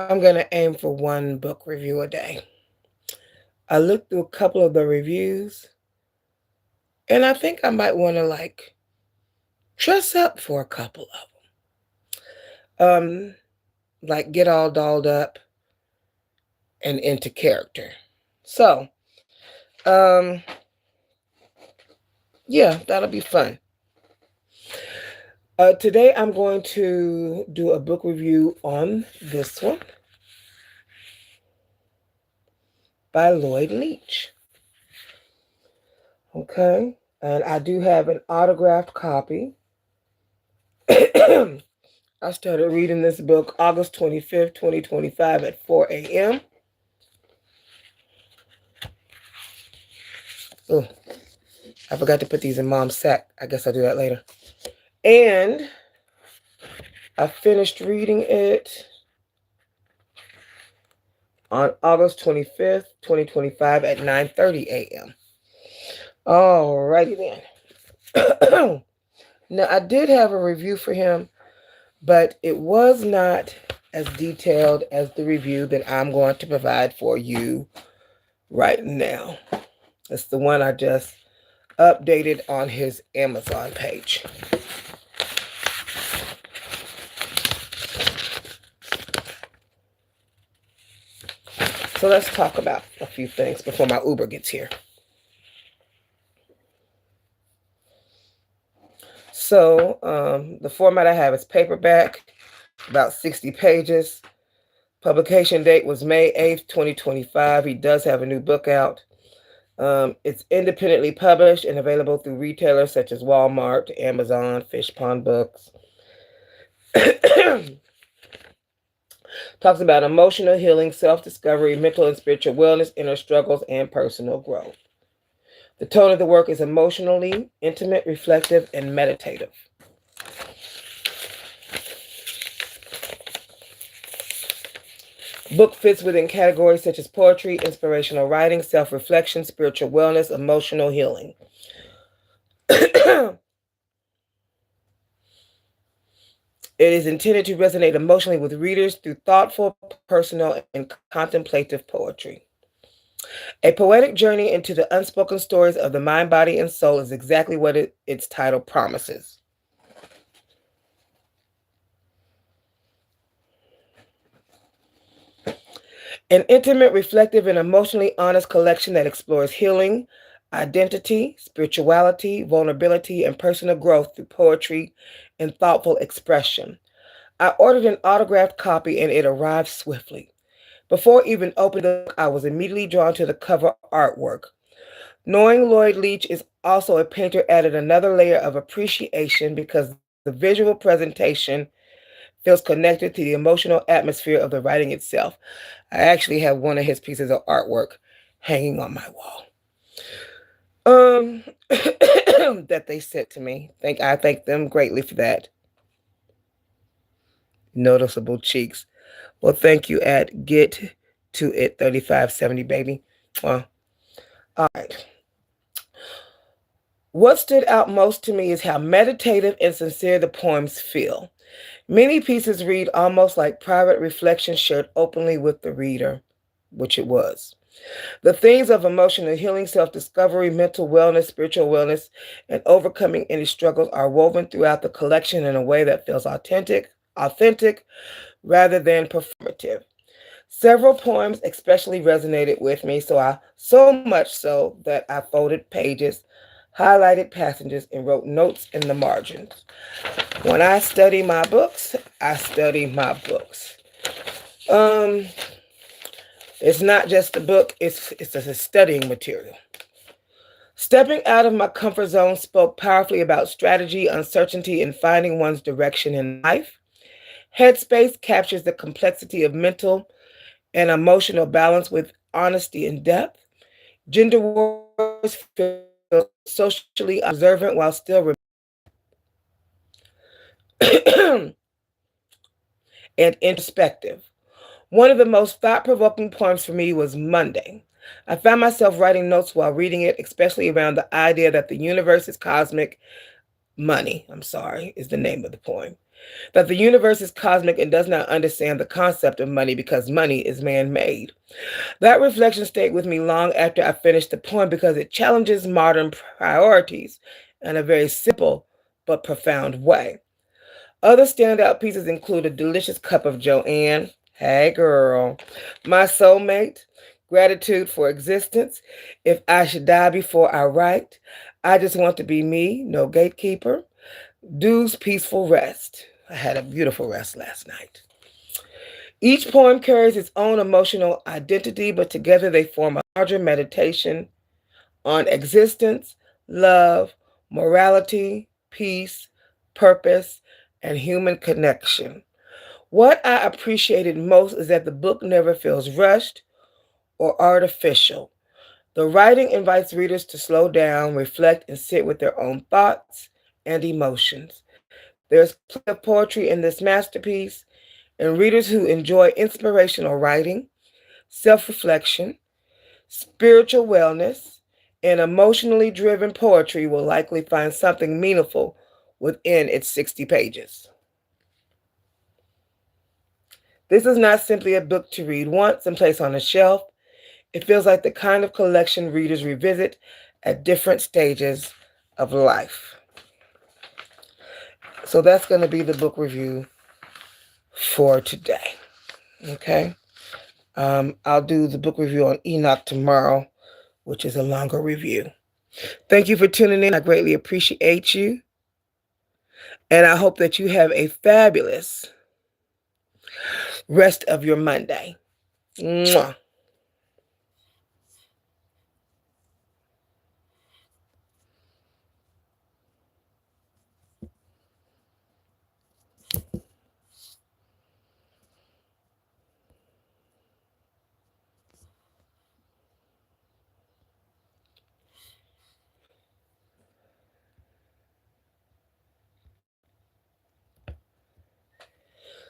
I'm going to aim for one book review a day. I looked through a couple of the reviews, and I think I might want to dress up for a couple of them. Like get all dolled up and into character. So, um, yeah, that'll be fun. Today I'm going to do a book review on this one by Lloyd Leach. Okay, and I do have an autographed copy. I started reading this book August 25th, 2025 at 4 a.m. Oh, I forgot to put these in Mom's sack. I guess I'll do that later. And I finished reading it on August 25th, 2025 at 9:30 a.m. Alrighty then. Now, I did have a review for him, but it was not as detailed as the review that I'm going to provide for you right now. It's the one I just updated on his Amazon page. So let's talk about a few things before my Uber gets here. So the format I have is paperback, about 60 pages. Publication date was May 8th, 2025. He does have a new book out. It's independently published and available through retailers such as Walmart, Amazon, Fish Pond Books. Talks about emotional healing, self-discovery, mental and spiritual wellness, inner struggles, and personal growth. The tone of the work is emotionally intimate, reflective, and meditative. Book fits within categories such as poetry, inspirational writing, self-reflection, spiritual wellness, emotional healing. It is intended to resonate emotionally with readers through thoughtful, personal, and contemplative poetry. A poetic journey into the unspoken stories of the mind, body, and soul is exactly what its title promises. An intimate, reflective, and emotionally honest collection that explores healing, identity, spirituality, vulnerability, and personal growth through poetry and thoughtful expression. I ordered an autographed copy and it arrived swiftly. Before even opening the book, I was immediately drawn to the cover artwork. Knowing Lloyd Leach is also a painter added another layer of appreciation because the visual presentation feels connected to the emotional atmosphere of the writing itself. I actually have one of his pieces of artwork hanging on my wall. That they sent to me. I thank them greatly for that. Noticeable cheeks. Well, thank you at Get to It 3570, baby. Well, all right. What stood out most to me is how meditative and sincere the poems feel. Many pieces read almost like private reflections shared openly with the reader, which it was. The themes of emotional healing, self-discovery, mental wellness, spiritual wellness, and overcoming any struggles are woven throughout the collection in a way that feels authentic rather than performative. Several poems especially resonated with me, so much so that I folded pages, highlighted passages, and wrote notes in the margins. When I study my books, I study my books. It's not just a book, it's a studying material. Stepping out of my comfort zone spoke powerfully about strategy, uncertainty, and finding one's direction in life. Headspace captures the complexity of mental and emotional balance with honesty and depth. Gender wars feel socially observant while still and introspective. One of the most thought-provoking poems for me was Monday. I found myself writing notes while reading it, especially around the idea that the universe is cosmic. Money, I'm sorry, is the name of the poem. that the universe is cosmic and does not understand the concept of money because money is man-made. That reflection stayed with me long after I finished the poem because it challenges modern priorities in a very simple but profound way. Other standout pieces include A Delicious Cup of Joanne, hey girl, My Soulmate, Gratitude for Existence, If I Should Die Before I Write, I Just Want to Be Me, No Gatekeeper, Due's Peaceful Rest. I had a beautiful rest last night. Each poem carries its own emotional identity, but together they form a larger meditation on existence, love, morality, peace, purpose, and human connection. What I appreciated most is that the book never feels rushed or artificial. The writing invites readers to slow down, reflect, and sit with their own thoughts and emotions. There's plenty of poetry in this masterpiece, and readers who enjoy inspirational writing, self reflection, spiritual wellness, and emotionally driven poetry will likely find something meaningful within its 60 pages. This is not simply a book to read once and place on a shelf. It feels like the kind of collection readers revisit at different stages of life. So that's going to be the book review for today. Okay. I'll do the book review on Enoch tomorrow, which is a longer review. Thank you for tuning in. I greatly appreciate you. And I hope that you have a fabulous rest of your Monday. Mwah.